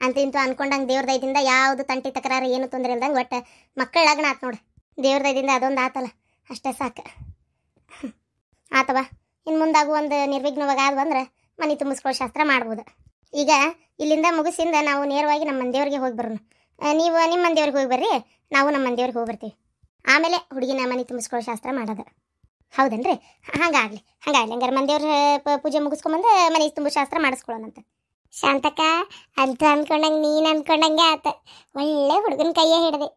ಅಂತ ಇಂತೂ ಅನ್ಕೊಂಡಂಗೆ ದೇವ್ರ ದಯದಿಂದ ಯಾವುದು ತಂಟಿ ತಕರಾರು ಏನು ತೊಂದರೆ ಇಲ್ದಂಗೆ ಒಟ್ಟು ಮಕ್ಕಳ ಲಗ್ನ ಆತು ನೋಡಿ. ದೇವ್ರ ದಯದಿಂದ ಅದೊಂದು ಆತಲ್ಲ, ಅಷ್ಟೇ ಸಾಕು. ಆತವ, ಇನ್ನು ಮುಂದಾಗೂ ಒಂದು ನಿರ್ವಿಘ್ನವಾಗಿ ಆದ್ವು ಅಂದ್ರೆ ಮನೆ ತುಂಬಿಸ್ಕೊಳ್ಳೋ ಶಾಸ್ತ್ರ ಮಾಡ್ಬೋದು. ಈಗ ಇಲ್ಲಿಂದ ಮುಗಿಸಿಂದ ನಾವು ನೇರವಾಗಿ ನಮ್ಮ ಮಂದಿಯವ್ರಿಗೆ ಹೋಗಿ ಬರೋಣ. ನೀವು ನಿಮ್ಮ ಮಂದಿಯವ್ರಿಗೆ ಹೋಗಿ ಬರ್ರಿ, ನಾವು ನಮ್ಮ ಮಂದಿಯವ್ರಿಗೆ ಹೋಗಿ ಬರ್ತೀವಿ. ಆಮೇಲೆ ಹುಡುಗಿನ ಮನೆ ತುಂಬಿಸ್ಕೊಳ್ಳೋ ಶಾಸ್ತ್ರ ಮಾಡೋದು. ಹೌದನ್ರಿ? ಹಂಗಾಗಲಿ ಹಂಗಾರೆ ಮಂದಿಯವ್ರ ಪೂಜೆ ಮುಗಿಸ್ಕೊಂಬಂದು ಮನೆ ತುಂಬು ಶಾಸ್ತ್ರ ಮಾಡಿಸ್ಕೊಳ್ಳೋಣಂತ. ಶಾಂತಕ್ಕ ಅಂತ ಅನ್ಕೊಂಡಂಗೆ ನೀನು ಅನ್ಕೊಂಡಂಗೆ ಆತ. ಒಳ್ಳೆ ಹುಡುಗನ ಕೈಯೇ ಹಿಡ್ದೆ.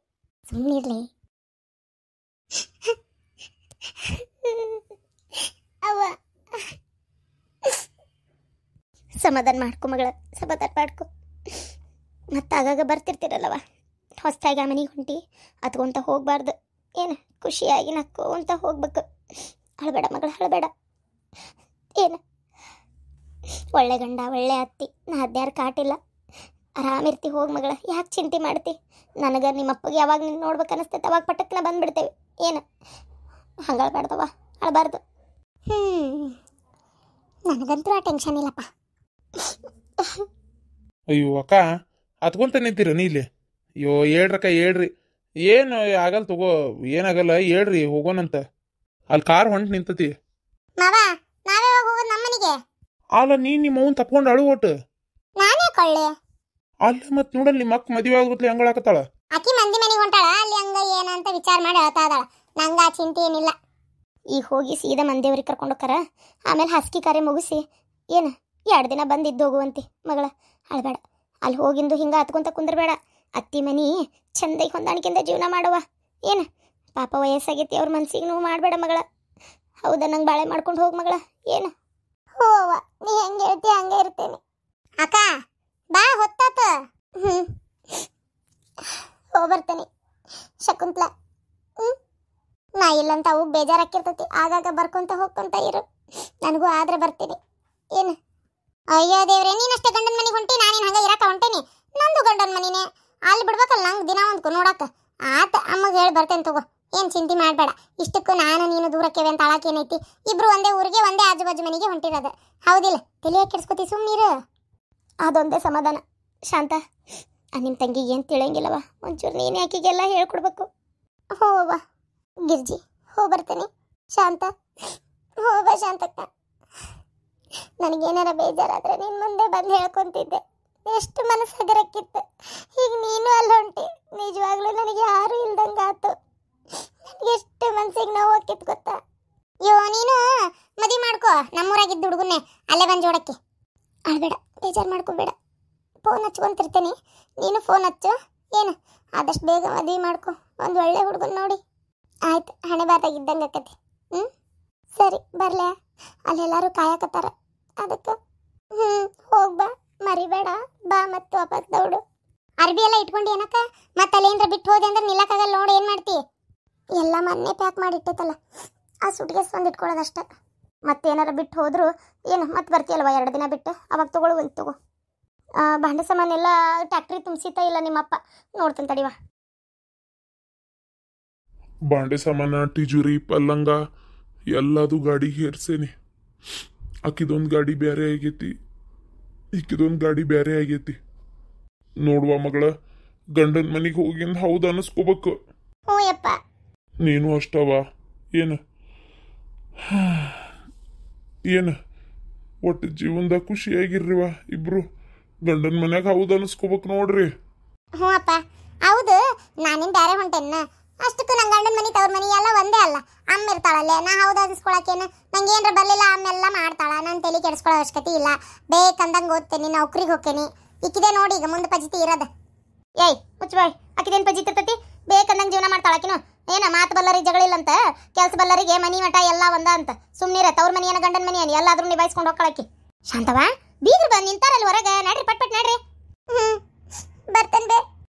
ಸುಮ್ಮನಿರ್ಲಿ ಅವ್ವ. ಸಮಾಧಾನ ಮಾಡ್ಕೊ ಮಗಳ, ಸಮಾಧಾನ ಮಾಡ್ಕೊ. ಮತ್ತೆ ಆಗಾಗ ಬರ್ತಿರ್ತೀರಲ್ಲವ, ಹೊಸ್ತಾಗಿ ಆ ಮನೆಗೆ ಹೊಂಟಿ ಅತ್ಕೊಂತ ಹೋಗ್ಬಾರ್ದು. ಏನು ಖುಷಿಯಾಗಿ ನಕ್ಕು ಅಂತ ಹೋಗ್ಬೇಕು. ಅಳಬೇಡ ಮಗಳ, ಅಳಬೇಡ. ಏನು ಒಳ್ಳೆ ಗಂಡ ಒಳ್ಳೆ ಅತ್ತಿ, ನಾ ಅದ್ಯಾರು ಕಾಟಿಲ್ಲ. ಆರಾಮಿರ್ತಿ ಹೋಗಿ ಮಗಳ, ಯಾಕೆ ಚಿಂತೆ ಮಾಡ್ತಿ? ನನಗೆ ನಿಮ್ಮಪ್ಪಗೆ ಯಾವಾಗ ನಿನ್ನ ನೋಡ್ಬೇಕು ಅನಿಸ್ತೈತೆ ಅವಾಗ ಪಟಕ್ನ ಬಂದುಬಿಡ್ತೇವೆ. ಏನು ಹಂಗೆ ಅಳಬಾರ್ದವ, ಅಳಬಾರ್ದು. ನನಗಂತೂ ಆ ಟೆನ್ಷನ್ ಇಲ್ಲಪ್ಪ. ಅಯ್ಯೋ ಅಕ್ಕ, ಹತ್ಕೊಂತ ನಿಂತೀರ ನೀ ಇಲ್ಲಿ? ಅಯ್ಯೋ ಹೇಳ್ರಕ್ಕ, ಹೇಳ್ರಿ. ಏನು ಆಗಲ್ಲ ತಗೋ, ಏನಾಗಲ್ಲ ಹೇಳ್ರಿ, ಹೋಗೋಣಂತ. ಅಲ್ಲಿ ಕಾರ್ ಹೊಂಟು ನಿಂತತಿ. ನಾವೇ ಹೋಗೋದು ನಮ್ಮ ಮನೆಗೆ. ಅಲ್ಲ ನಿಮ್ಮ ಅವ್ನು ತಪ್ಕೊಂಡು ಅಳು ಒಟ್ಟು. ನಾನೇ ಕೊಳ್ಳೆ ಅಲ್ಲ ಮತ್ತೆ ನೋಡಲ್ ನಿಮ್ಮ ಅಕ್ಕ ಮದುವೆ ಆಗುತ್ತೆ ಹೆಂಗಳಾಕತ್ತಾಳ. ಆಕಿ ಮಂದಿ ಮನೆಗೆ ಹೊಂಟಾಳ, ಅಲ್ಲಿ ಹಂಗ ಏನಂತ ವಿಚಾರ ಮಾಡಿ ಹೇಳ್ತಾ ಇದ್ದಾಳ. ನಂಗೆ ಆ ಚಿಂತೆ ಏನಿಲ್ಲ. ಈಗ ಹೋಗಿ ಸೀದಾ ಮಂದಿಯವ್ರಿಗೆ ಕರ್ಕೊಂಡು ಹೋಗಾರ. ಆಮೇಲೆ ಹಾಸಿಗೆ ಕಾರ್ಯ ಮುಗಿಸಿ ಏನು 2 ದಿನ ಬಂದಿದ್ದು ಹೋಗುವಂತೆ ಮಗಳ, ಅಳಬೇಡ. ಅಲ್ಲಿ ಹೋಗಿಂದು ಹಿಂಗೆ ಹತ್ಕೊಂತ ಕುಂದ್ರಬೇಡ. ಅತ್ತಿ ಮನಿ ಚಂದಾಗಿ ಹೊಂದಾಣಿಕೆಯಿಂದ ಜೀವನ ಮಾಡುವ. ಏನು ಪಾಪ ವಯಸ್ಸಾಗೈತಿ, ಅವ್ರ ಮನ್ಸಿಗೆ ನೋವು ಮಾಡಬೇಡ ಮಗಳ. ಹೌದಾ, ನಂಗೆ ಬಾಳೆ ಮಾಡ್ಕೊಂಡು ಹೋಗಿ ಮಗಳ. ಏನು ಹೋವ, ನೀ ಹೆಂಗೆ ಹೇಳ್ತಿ ಹಂಗೆ ಇರ್ತೇನೆ. ಅಕ್ಕ ಬಾ, ಹೊತ್ತಾತ. ಹೋಗ್ಬರ್ತೇನೆ ಶಕುಂತ್ಲ. ನಾ ಇಲ್ಲಂತ ಅವು ಬೇಜಾರಾಕಿರ್ತೈತಿ. ಆಗಾಗ ಬರ್ಕೊಂತ ಹೋಗ್ಕೊಂತ ಇರು, ನನಗೂ ಆದ್ರೆ ಬರ್ತೀನಿ. ಏನು ಅಯ್ಯೋ ದೇವ್ರೆ, ನೀನಷ್ಟೇ ಗಂಡನ ಮನೆಗೆ ಹೊಂಟಿ, ನಾನೇನು ಹಂಗೆ ಇರಕ್ಕ ಹೊಂಟೇನಿ? ನಂದು ಗಂಡನ ಮನಿನೇ, ಅಲ್ಲಿ ಬಿಡ್ಬೇಕಲ್ಲ ನಂಗೆ ದಿನ ಒಂದು ನೋಡಕ್ಕೆ. ಆತ ಅಮ್ಮಗೆ ಹೇಳಿ ಬರ್ತೇನೆ ತಗೋ, ಏನು ಚಿಂತೆ ಮಾಡಬೇಡ. ಇಷ್ಟಕ್ಕೂ ನಾನು ನೀನು ದೂರಕ್ಕೇವೆ ಅಂತ ಆಳಕ್ಕೇನೈತಿ? ಇಬ್ರು ಒಂದೇ ಊರಿಗೆ ಒಂದೇ ಆಜು ಬಾಜು ಮನೆಗೆ ಹೊಂಟಿರೋದು, ಹೌದಿಲ್ಲ? ತಲೆಯಾಗಿ ಕೆಡ್ಸ್ಕೊತಿ, ಸುಮ್ಮನಿರು. ಅದೊಂದೇ ಸಮಾಧಾನ. ಶಾಂತ, ನಿಮ್ಮ ತಂಗಿಗೆ ಏನು ತಿಳಿಯಂಗಿಲ್ಲವ, ಒಂಚೂರು ನೀನು ಆಕಿಗೆಲ್ಲ ಹೇಳ್ಕೊಡ್ಬೇಕು. ಹೋವ ಗಿರ್ಜಿ, ಬರ್ತೇನೆ. ಶಾಂತ, ಹೋಗ ಶಾಂತಕ್ಕ. ನನಗೇನಾರ ಬೇಜಾರಾದ್ರೆ ನಿನ್ನ ಮುಂದೆ ಬಂದು ಹೇಳ್ಕೊಂತಿದ್ದೆ, ಎಷ್ಟು ಮನಸ್ಸಾಗರಕ್ಕಿತ್ತು. ಈಗ ನೀನು ಅಲ್ಲಿ ಹೊಂಟಿ, ನಿಜವಾಗ್ಲೂ ನನಗೆ ಯಾರು ಇಲ್ದಂಗಾತು. ನನಗೆ ಎಷ್ಟು ಮನ್ಸಿಗೆ ನೋವು ಆಕಿತ್ತು ಗೊತ್ತಾ? ನೀನು ಮದುವೆ ಮಾಡ್ಕೋ, ನಮ್ಮೂರಾಗಿದ್ದು ಹುಡುಗನ್ನೇ ಅಲ್ಲೇ ಬಂದು ಜೋಡಕ್ಕೆ. ಅಳ್ಬೇಡ, ಬೇಜಾರು ಮಾಡ್ಕೋಬೇಡ. ಫೋನ್ ಹಚ್ಕೊಂತಿರ್ತೇನೆ, ನೀನು ಫೋನ್ ಹಚ್ಚು. ಏನು ಆದಷ್ಟು ಬೇಗ ಮದುವೆ ಮಾಡ್ಕೊ, ಒಂದು ಒಳ್ಳೆ ಹುಡುಗನ ನೋಡಿ. ಆಯ್ತು, ಹಣೆ ಬಾತಾಗಿದ್ದಂಗೆ ಆಕತಿ. ಸರಿ ಬರ್ಲ್ಯಾ? ಅಲ್ಲೆಲ್ಲರೂ ಕಾಯಕತ್ತಾರ, ಅದಕ್ಕೆ ಹೋಗ್ಬಾ, ಮರಿಬೇಡ. ಬಾ ಮತ್ತು ವಾಪಸ್ ದೌಡು. ಅರ್ಬಿ ಎಲ್ಲ ಇಟ್ಕೊಂಡು ಏನಕ್ಕ? ಮತ್ತೆ ಅಲ್ಲೇನ್ರ ಬಿಟ್ಟು ಹೋದೆ ಅಂದ್ರೆ ನಿಲ್ಲಕ್ಕಾಗಲ್ಲ ನೋಡಿ. ಏನು ಮಾಡ್ತಿ? ಎಲ್ಲ ಮೊನ್ನೆ ಪ್ಯಾಕ್ ಮಾಡಿ ಇಟ್ಟೈತಲ್ಲ, ಆ ಸುಟ್ಕೇಸ್ ಬಂದು ಇಟ್ಕೊಳ್ಳೋದಷ್ಟೆ. ಮತ್ತೇನಾರ ಬಿಟ್ಟು ಹೋದ್ರು ಏನು ಮತ್ತೆ ಬರ್ತೀಯಲ್ವ 2 ದಿನ ಬಿಟ್ಟು, ಅವಾಗ ತಗೊಳ್ಳುವಂತ ತಗೋ. ಭಾಂಡೆ ಸಾಮಾನೆಲ್ಲ ಟ್ಯಾಕ್ಟ್ರಿ ತುಂಬಿಸಿತಾ ಇಲ್ಲ ನಿಮ್ಮಪ್ಪ? ನೋಡ್ತಾನೆ ತಡಿವ. ಬಾಂಡೆ ಸಾಮಾನ, ತಿಜುರಿ, ಪಲ್ಲಂಗ ಎಲ್ಲದು ಗಾಡಿಗೆ ಹೇರ್ಸೇನಿ. ಆಕಿದೊಂದು ಗಾಡಿ ಬೇರೆ ಆಗೈತಿ, ಈಕಿದೊಂದು ಗಾಡಿ ಬೇರೆ ಆಗೈತಿ. ನೋಡುವ ಮಗಳ, ಗಂಡನ ಮನೆಗೆ ಹೋಗಿಂದ ಹೌದು ಅನಿಸ್ಕೋಬೇಕು. ನೀನು ಅಷ್ಟವ. ಏನು ಒಟ್ಟು ಜೀವನದಾಗ ಖುಷಿಯಾಗಿರ್ರಿವ ಇಬ್ರು. ಗಂಡನ ಮನ್ಯಾಗ ಹೌದು ಅನಿಸ್ಕೋಬೇಕು ನೋಡ್ರಿ. ಹ್ಞೂ ಅಪ್ಪ, ಹೌದು. ನಾನಿನ್ ಬೇರೆ ಹೊಂಟೇನ? ಅಷ್ಟಕ್ಕೂ ನನ್ನ ಗಂಡನ ಮನೆ ತವ್ರ ಮನೆ ಎಲ್ಲ ಒಂದೇ ಅಲ್ಲ. ಅಮ್ಮ ಇರ್ತಾಳಲ್ಲೇ, ನಾ ಹೌದು ಅನ್ಸ್ಕೊಳಕೇನು? ನಂಗೆ ಏನ್ರ ಬರಲಿಲ್ಲ ಅಮ್ಮೆಲ್ಲ ಮಾಡ್ತಾಳ, ನನ್ನ ತಲೆ ಕೆಡಿಸ್ಕೊಳ್ಳೋ ಅವಶ್ಯಕತೆ ಇಲ್ಲ. ಬೇಕಂದಂಗೆ ಓದ್ತೇನೆ, ನೌಕರಿಗೆ ಹೋಗ್ತೇನೆ. ಇಕ್ಕಿದೆ ನೋಡಿ ಈಗ ಮುಂದೆ ಪಜಿತಿ ಇರೋದು. ಏಯ್ ಮುಚ್ಚಬಾಯ್, ಆಕಿದೇನು ಪಜಿತಿ ಇರ್ತೈತಿ? ಬೇಕಂದಂಗೆ ಜೀವನ ಮಾಡ್ತಾಳಕಿನು. ಏನ ಮಾತು ಬಲ್ಲರಿಗೆ ಜಗಳಿಲ್ಲಂತ, ಕೆಲಸ ಬಲ್ಲರಿಗೆ ಮನಿ ಮಠ ಎಲ್ಲ ಒಂದ ಅಂತ. ಸುಮ್ಮನಿರ, ತವ್ರ ಮನಿ ಏನ ಗಂಡನ ಮನಿ ಏನ ಎಲ್ಲಾದ್ರೂ ನಿಭಾಯಿಸ್ಕೊಂಡು ಹೋಗ್ಕೊಳಕಿ. ಶಾಂತವ, ಬೀಗ್ರು ಬಂದು ನಿಂತಾರಲ್ಲಿ ಹೊರಗೆ, ನಡ್ರಿ ಪಟ್ ನಡ್ರಿ. ಬರ್ತೇನೆ ಬೇ.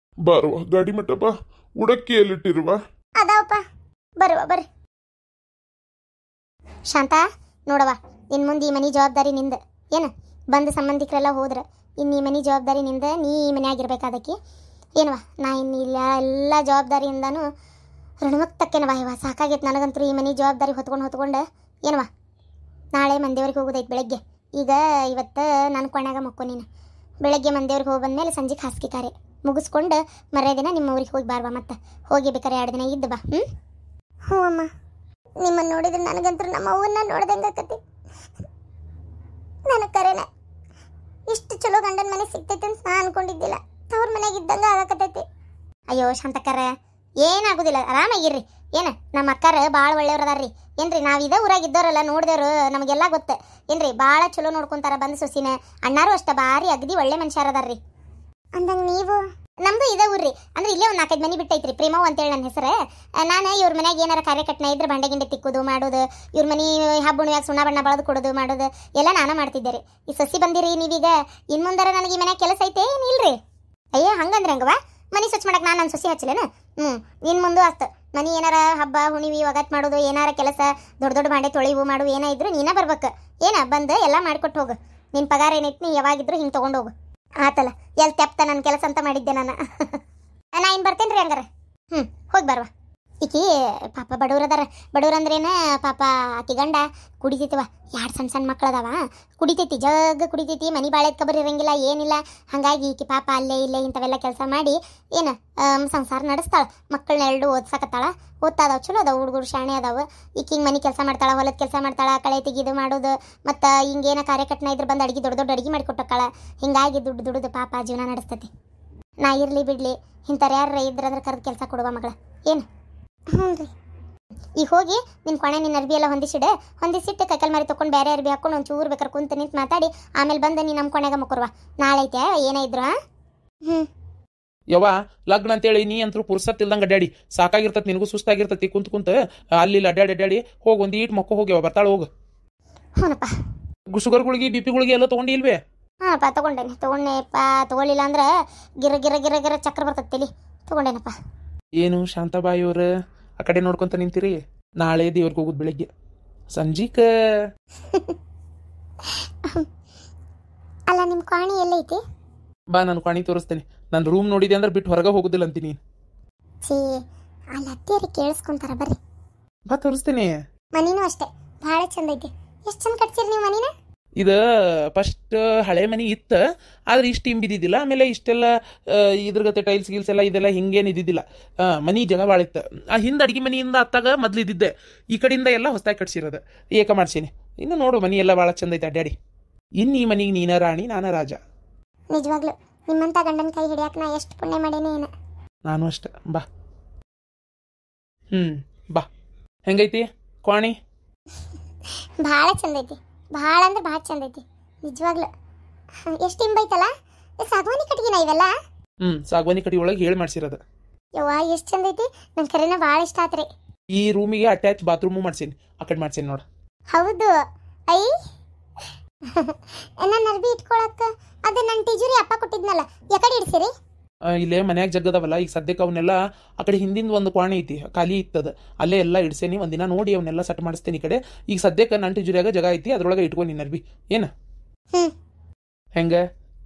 ಬರುವ ಗಾಡಿ ಮಟ್ಟ ಬಾ. ಉಡಕ್ಕಿ ಎಲ್ಲಿಟ್ಟಿರುವ? ಅದಾವಪ್ಪ, ಬರುವ ಬರ್ರಿ. ಶಾಂತ ನೋಡವ, ಇನ್ನು ಮುಂದೆ ಈ ಮನೆ ಜವಾಬ್ದಾರಿ ನಿಂದ. ಏನು ಬಂದು ಸಂಬಂಧಿಕರೆಲ್ಲ ಹೋದ್ರೆ ಇನ್ನು ಈ ಮನೆ ಜವಾಬ್ದಾರಿ ನಿಂದ. ನೀ ಈ ಮನೆಯಾಗಿರ್ಬೇಕಾದಕ್ಕೆ ಏನವ. ನಾ ಇನ್ನು ಇಲ್ಲ ಎಲ್ಲ ಜವಾಬ್ದಾರಿಯಿಂದನೂ ಋಣಮುಕ್ತಕ್ಕೇನವ. ಇವ ಸಾಕಾಗೈತೆ ನನಗಂತೂ ಈ ಮನೆ ಜವಾಬ್ದಾರಿ ಹೊತ್ಕೊಂಡು ಏನವ. ನಾಳೆ ಮಂದಿಯವ್ರಿಗೆ ಹೋಗೋದೈತೆ ಬೆಳಗ್ಗೆ. ಈಗ ಇವತ್ತು ನನ್ನ ಕೊನೆಯಾಗ ಮಕ್ಕೋ ನೀನು. ಬೆಳಗ್ಗೆ ಮಂದೇವ್ರಿಗೆ ಹೋಗಿ ಬಂದ್ಮೇಲೆ ಸಂಜೆಗೆ ಹಾಸಿಗೆ ಕಾರ್ಯ ಮುಗಿಸ್ಕೊಂಡು ಮರ್ಯ ದಿನ ನಿಮ್ಮ ಊರಿಗೆ ಹೋಗಿ ಬಾರ್ವಾ. ಮತ್ತೆ ಹೋಗಿ ಬೇಕಾರೆ 2 ದಿನ ಇದ್ದು ಬಾ. ಹ್ಞೂ ಅಮ್ಮ. ನಿಮ್ಮನ್ನು ನೋಡಿದ್ರೆ ನನಗಂತೂ ನಮ್ಮ ಅವ್ವನ್ನ ನೋಡ್ದಂಗೆ ಆಕತಿ. ನನಗೆ ಕರೆನ ಇಷ್ಟು ಚಲೋ ಗಂಡನ ಮನೆ ಸಿಗ್ತೈತೆ ಅಂತ ನಾ ಅನ್ಕೊಂಡಿದ್ದಿಲ್ಲ. ಅವ್ರ ಮನೆಗೆ ಇದ್ದಂಗೆ ಆಗಕತ್ತೈತಿ. ಅಯ್ಯೋ ಶಾಂತಕ್ಕರ, ಏನಾಗೋದಿಲ್ಲ, ಆರಾಮಾಗಿರ್ರಿ. ಏನು ನಮ್ಮ ಅಕ್ಕಾರ ಭಾಳ ಒಳ್ಳೆಯವ್ರು ಅದಾರ್ರಿ. ಏನ್ರಿ ನಾವು ಇದೇ ಊರಾಗ ಇದ್ದವರಲ್ಲ, ನೋಡಿದವರು ನಮಗೆಲ್ಲ ಗೊತ್ತು. ಏನ್ರಿ ಭಾಳ ಚಲೋ ನೋಡ್ಕೊಂತಾರ ಬಂದು ಸೊಸಿನ. ಅಣ್ಣಾರು ಅಷ್ಟೇ ಭಾರಿ ಅಗದಿ ಒಳ್ಳೆ ಮನುಷ್ಯರು ಅದಾರ್ರಿ. ಅಂದಂಗೆ ನೀವು ನಮ್ದು ಇದೇ ಊರ್ರಿ. ಅಂದ್ರೆ ಇಲ್ಲೇ ಒಂದು 4-5 ಮನೆ ಬಿಟ್ಟೈತ್ರಿ. ಪ್ರೇಮವ್ ಅಂತೇಳಿ ನನ್ನ ಹೆಸರು. ನಾನು ಇವ್ರ ಮನ್ಯಾಗ ಏನಾರ ಕಾರ್ಯಕಟ್ನ ಇದ್ರೆ ಬಂಡೆ ಗಿಂಡೆ ತಿಕ್ಕೋದು ಮಾಡೋದು, ಇವ್ರ ಮನೆ ಹಬ್ಬುಣಿಯಾಗ ಸುಣ್ಣ ಬಣ್ಣ ಬಳದು ಕೊಡೋದು ಮಾಡೋದು ಎಲ್ಲ ನಾನು ಮಾಡ್ತಿದ್ದೆ ರೀ. ಈ ಸೊಸಿ ಬಂದಿರಿ ನೀವೀಗ, ಇನ್ನು ಮುಂದಾರ ನನಗೆ ಈ ಮನ್ಯಾಗ ಕೆಲಸ ಐತೆ ಏನಿಲ್ರಿ? ಅಯ್ಯೋ ಹಂಗಂದ್ರೆ ಹಂಗವಾ? ಮನೆ ಸ್ವಚ್ಛ ಮಾಡಕ್ಕೆ ನಾನು ನನ್ನ ಸೊಸಿ ಹಚ್ಚಲೇನು? ಇನ್ನು ಮುಂದೆ ಆಯ್ತು ಮನೆ ಏನಾರ ಹಬ್ಬ ಹುಣಿವಿ ಒಗತ್ ಮಾಡೋದು, ಏನಾರ ಕೆಲಸ ದೊಡ್ಡ ದೊಡ್ಡ ಬಾಂಡೆ ತೊಳಿವು ಮಾಡು ಏನಾಯಿದ್ರು ನೀನೇ ಬರ್ಬೇಕು. ಬಂದು ಎಲ್ಲ ಮಾಡಿಕೊಟ್ಟು ಹೋಗು. ನಿನ್ನ ಪಗಾರ ಏನೈತಿ ನೀ ಯಾವಾಗಿದ್ರು ಹಿಂಗೆ ತೊಗೊಂಡು ಹೋಗು. ಆತಲ್ಲ, ಎಲ್ಲಿ ತೆಪ್ತ ನನ್ನ ಕೆಲಸ ಅಂತ ಮಾಡಿದ್ದೆ ನಾನು. ನಾ ಇನ್ನು ಬರ್ತೇನೆ ರೀ ಹಂಗಾರೆ. ಹೋಗಿ ಬರ್ವಾ. ಈಕಿ ಪಾಪ ಬಡವ್ರದಾರ. ಬಡವ್ರಂದ್ರೇನ ಪಾಪ ಆಕಿ ಗಂಡ ಕುಡಿತೈತಿವ. 2 ಸಣ್ಣ ಮಕ್ಳು ಅದಾವ. ಕುಡಿತೈತಿ, ಜಗ್ ಕುಡಿತೈತಿ. ಮನೆ ಬಾಳೆ ಕಬರ್ ಇರಂಗಿಲ್ಲ, ಏನಿಲ್ಲ. ಹಾಗಾಗಿ ಈಕಿ ಪಾಪ ಅಲ್ಲೇ ಇಲ್ಲೇ ಇಂಥವೆಲ್ಲ ಕೆಲಸ ಮಾಡಿ ಸಂಸಾರ ನಡೆಸ್ತಾಳೆ. ಮಕ್ಕಳನ್ನ 2 ಓದ್ಸಕತ್ತಾಳ. ಓದ್ತಾ ಅದಾವ, ಚಲೋ ಅದಾವ ಹುಡುಗರು, ಶಾಣೆ ಅದಾವ. ಈಕಿ ಹಿಂಗೆ ಮನೆ ಕೆಲಸ ಮಾಡ್ತಾಳೆ, ಹೊಲದ ಕೆಲಸ ಮಾಡ್ತಾಳೆ, ಕಳೆ ತೆಗಿದು ಮಾಡೋದು. ಮತ್ತು ಹಿಂಗೇನ ಕಾರ್ಯಕಟ್ನ ಇದ್ರೆ ಬಂದು ಅಡುಗೆ ದೊಡ್ಡ ಅಡುಗೆ ಮಾಡಿ ಕೊಟ್ಟಕ್ಕಾಳ. ಹಿಂಗಾಗಿ ದುಡ್ದು ಪಾಪ ಜೀವನ ನಡೆಸ್ತೈತಿ. ನಾ ಇರಲಿ ಬಿಡಲಿ, ಇಂಥವ್ರು ಯಾರು ಇದ್ರಂದ್ರೆ ಕರೆದು ಕೆಲಸ ಕೊಡುವ ಮಗಳ. ಏನು? ಹ್ಞೂ ರೀ. ಈಗ ಹೋಗಿ ನಿನ್ನ ಕೊನೆ ನಿನ್ನ ಅರ್ಬಿ ಎಲ್ಲ ಹೊಂದಿಸಿಟ್ಟು ಕೈಕಲ್ ಮಾರಿ ತೊಗೊಂಡು ಬೇರೆ ಅರ್ಬಿ ಹಾಕೊಂಡು ಒಂಚೂರು ಬೇಕಾರೆ ಕುಂತು ನಿಂತು ಮಾತಾಡಿ ಆಮೇಲೆ ಬಂದು ನೀನು ನಮ್ಮ ಕೊನೆಗೆ ಮುಕ್ಕುರ್ವ. ನಾಳೆ ಐತೆ ಏನಾಯಿದ್ರು. ಯವ್ವ ಲಗ್ನ ಅಂತೇಳಿ ನೀ ಅಂತೂ ಪುರ್ಸತ್ ಇಲ್ದಂಗೆ ಅಡ್ಡಾಡಿ ಸಾಕಾಗಿರ್ತತಿ. ನಿನಗೂ ಸುಸ್ತಾಗಿರ್ತತಿ ಕುಂತ ಅಲ್ಲಿ ಅಡ್ಡಾಡಿ ಹೋಗಿ ಒಂದು ಈಟ್ ಮಕ್ಕಳು ಹೋಗ್ಯವ. ಬರ್ತಾಳೆ ಹೋಗು. ಹ್ಞೂನಪ್ಪ. ಶುಗರ್ಗಳಿಗೆ BP ಎಲ್ಲ ತೊಗೊಂಡು ಇಲ್ವೇ? ಹಾಂಪ್ಪ ತೊಗೊಂಡೇನಪ್ಪ. ತೊಗೊಳ್ಳಿಲ್ಲ ಅಂದ್ರೆ ಗಿರ ಚಕ್ರ ಬರ್ತೈತಿ. ತೊಗೊಂಡೇನಪ್ಪ. ಏನು ಶಾಂತಾಬಾಯಿಯವ್ರ ಆ ಕಡೆ ನೋಡ್ಕೊಂತ ನಿಂತೀರಿ? ನಾಳೆ ದೇವ್ರಿಗೆ ಹೋಗುದು ಬೆಳಿಗ್ಗೆ ಸಂಜೀಕ. ಅಲ್ಲ ನಿಮ್ಮ ಕಾಣಿ ಎಲ್ಲೈತಿ? ಬಾ ನಾನು ಕಾಣಿ ತೋರಿಸ್ತೇನೆ. ನನ್ನ ರೂಮ್ ನೋಡಿದೆ ಅಂದ್ರೆ ಬಿಟ್ಟು ಹೊರಗೆ ಹೋಗುದಿಲ್ಲ ಅಂತೀನಿ. ಛೀ, ಅಲ್ಲಿ ಅತ್ತೇರಿ ಕೇಳಿಸ್ಕೊಂತಾರ. ಬರ್ರಿ ಬಾ ತೋರಿಸ್ತೇನೆ. ಮನಿನೂ ಅಷ್ಟೇ ಭಾಳ ಚಂದ ಐತಿ. ಎಷ್ಟು ಚಂದ ಕಟ್ಸಿರಿ ನೀವು ಮನಿನ? ಇದು ಫಸ್ಟ್ ಹಳೆ ಮನೆ ಇತ್ತು, ಆದ್ರೆ ಇಷ್ಟು ಇಂಬಿದ್ದಿದ್ದಿಲ್ಲ. ಆಮೇಲೆ ಇಷ್ಟೆಲ್ಲ ಇದ್ರ ಗತೆ ಟೈಲ್ಸ್ ಗೀಲ್ಸ್ ಎಲ್ಲ ಇದೆಲ್ಲ ಹಿಂಗೇನು ಇದ್ದಿದ್ದಿಲ್ಲ. ಮನೆ ಜಗ ಭಾಳ ಇತ್ತು. ಆ ಹಿಂದೆ ಅಡುಗೆ ಮನೆಯಿಂದ ಹತ್ತಾಗ ಮೊದ್ಲು ಇದ್ದಿದ್ದೆ. ಈ ಕಡೆಯಿಂದ ಎಲ್ಲ ಹೊಸದಾಗಿ ಕಟ್ಸಿರೋದು ಏಕ ಮಾಡ್ಸೀನಿ. ಇನ್ನು ನೋಡು ಮನೆ ಎಲ್ಲ ಭಾಳ ಚಂದ ಐತೆ ಅಡ್ಡಾಡಿ. ಇನ್ನು ಈ ಮನೆಗೆ ನೀನ ರಾಣಿ, ನಾನ ರಾಜ. ನಿಜವಾಗ್ಲು ನಿಮ್ಮಂತ ಗಂಡನ ಕೈ ಹಿಡಿಯಾಕ ನಾ ಎಷ್ಟು ಪುಣ್ಯ ಮಾಡೇನೆ ಏನು. ನಾನು ಅಷ್ಟೆ. ಬಾ. ಬಾ. ಹೆಂಗೈತಿ ಕ್ವಾಣಿ? ಭಾಳ ಚಂದ ಐತಿ. ಭಾಳ ಅಂದ್ರೆ ಭಾಳ ಚಂದ ಐತಿ ನಿಜವಾಗ್ಲು. ಎಷ್ಟು ಇಂಬೈತಲ್ಲ. ಸಾಗವಾನಿ ಕಟ್ಟಿಗೆನ ಇವೆಲ್ಲ? ಸಾಗವಾನಿ ಕಟ್ಟಿ ಒಳಗೆ ಹೇಳಿ ಮಾಡ್ಸಿರೋದು. ಯವ್ವ ಎಷ್ಟು ಚಂದ ಐತಿ. ನನ್ನ ಕರೆನ ಭಾಳ ಇಷ್ಟ ಆತ್ರಿ. ಈ ರೂಮಿಗೆ ಅಟ್ಯಾಚ್ ಬಾತ್ರೂಮು ಮಾಡ್ಸೀನಿ. ಆ ಕಡೆ ಮಾಡ್ಸೀನಿ ನೋಡು. ಹೌದು. ಐ ನನ್ನ ಅರ್ಬಿ ಇಟ್ಕೊಳಕ್ಕ ಅದು ನನ್ನ ಟೀಜುರಿ ಅಪ್ಪ ಕೊಟ್ಟಿದ್ನಲ್ಲ, ಯಾಕಡೆ ಇಡ್ಸಿರಿ? ಇಲ್ಲೇ ಮನ್ಯಾಗ ಜಗ್ಗದವಲ್ಲ ಈಗ ಸದ್ಯಕ್ಕೆ ಅವನ್ನೆಲ್ಲ ಆ ಕಡೆ ಹಿಂದಿಂದ ಒಂದು ಕ್ವಾಣಿ ಐತಿ ಖಾಲಿ ಇತ್ತದ, ಅಲ್ಲೇ ಎಲ್ಲ ಇಡ್ಸೇನಿ. ಒಂದಿನ ನೋಡಿ ಅವನ್ನೆಲ್ಲ ಸೆಟ್ ಮಾಡಿಸ್ತೇನೆ. ಈ ಕಡೆ ಈಗ ಸದ್ಯಕ್ಕೆ ನನ್ನ ಟೀಜುರಿಯಾಗ ಜಾಗ ಐತಿ, ಅದ್ರೊಳಗೆ ಇಟ್ಕೊಂಡು ನಿನ್ನ ಅರ್ಬಿ. ಏನು ಹೆಂಗ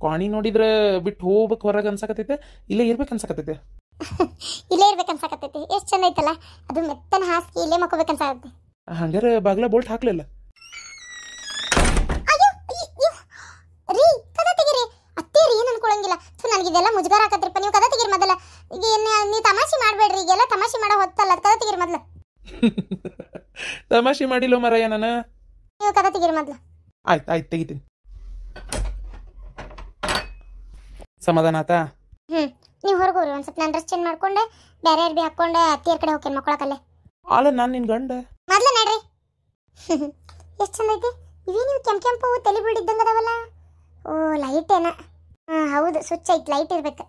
ಕ್ವಾಣಿ ನೋಡಿದ್ರೆ ಬಿಟ್ಟು ಹೋಗ್ಬೇಕು ಹೊರಗೆ ಅನ್ಸಕತೈತೆ, ಇಲ್ಲೇ ಇರ್ಬೇಕು ಅನ್ಸಕತೈತೆ? ಇಲ್ಲೇ ಇರ್ಬೇಕು ಅನ್ಸಕತೈತಿ. ಎಷ್ಟು ಚಂದ ಐತಲ್ಲ ಅದು. ಮೆತ್ತನ ಹಾಸಿಗೆ ಇಲ್ಲೇ ಮಕ್ಕೋಬೇಕು ಅನ್ಸಕತೈತಿ. ಹಂಗಾರೆ ಬಾಗ್ಲ ಬೋಲ್ಟ್ ಹಾಕ್ಲಿಲ್ಲ? ರೀ ಕದ ತೆಗಿರಿ. ಅತ್ತೇರಿ ಏನು ಅನ್ಕೊಳಂಗಿಲ್ಲ. ನನಗಿದೆಲ್ಲ ಮುಜುಗಾರ ಹಾಕತ್ರಿಪ್ಪ. ನೀವು ಕದ ತೆಗಿರಿ ಮೊದಲ. ಈಗ ನೀವು ತಮಾಷೆ ಮಾಡಬೇಡ್ರಿ. ಈಗೆಲ್ಲ ತಮಾಷೆ ಮಾಡೋ ಹೊತ್ತಲ್ಲ. ಅದು ಕದ ತೆಗಿರಿ ಮೊದಲು. ತಮಾಷೆ ಮಾಡಿಲ್ಲ ಮರಯ್ಯ ನಾನು. ನೀವು ಕದ ತೆಗಿರಿ ಮೊದಲು. ಆಯ್ತು ತೆಗಿತೀನಿ. ಸಮಾಧಾನ ಆತಾ? ನೀವು ಹೊರಗೆ ಹೋಗ್ರಿ. ಒಂದು ಸ್ವಲ್ಪ ನಾನು ಡ್ರೆಸ್ ಚೇಂಜ್ ಮಾಡ್ಕೊಂಡೆ ಬೇರೆ ಅರ್ಬಿ ಹಾಕ್ಕೊಂಡೆ ಅತ್ತಿಯರ್ ಕಡೆ ಹೋಗ್ತೇನೆ ಮಕ್ಕಳಕ್ಕಲ್ಲೇ. ಅಲ್ಲ ನಾನು ನಿನ್ನ ಗಂಡ ಮೊದಲು ನಡ್ರಿ. ಎಷ್ಟು ಚಂದ ಐತಿ. ಇವೇ ನೀವು ಕೆಂಪು ತಲೆ ಬೀಳಿದ್ದಂಗೆ ಅದಾವಲ್ಲ. ಓ ಲೈಟ್ ಏನ? ಹೌದು ಸ್ವಿಚ್ ಐತಿ, ಲೈಟ್ ಇರ್ಬೇಕು.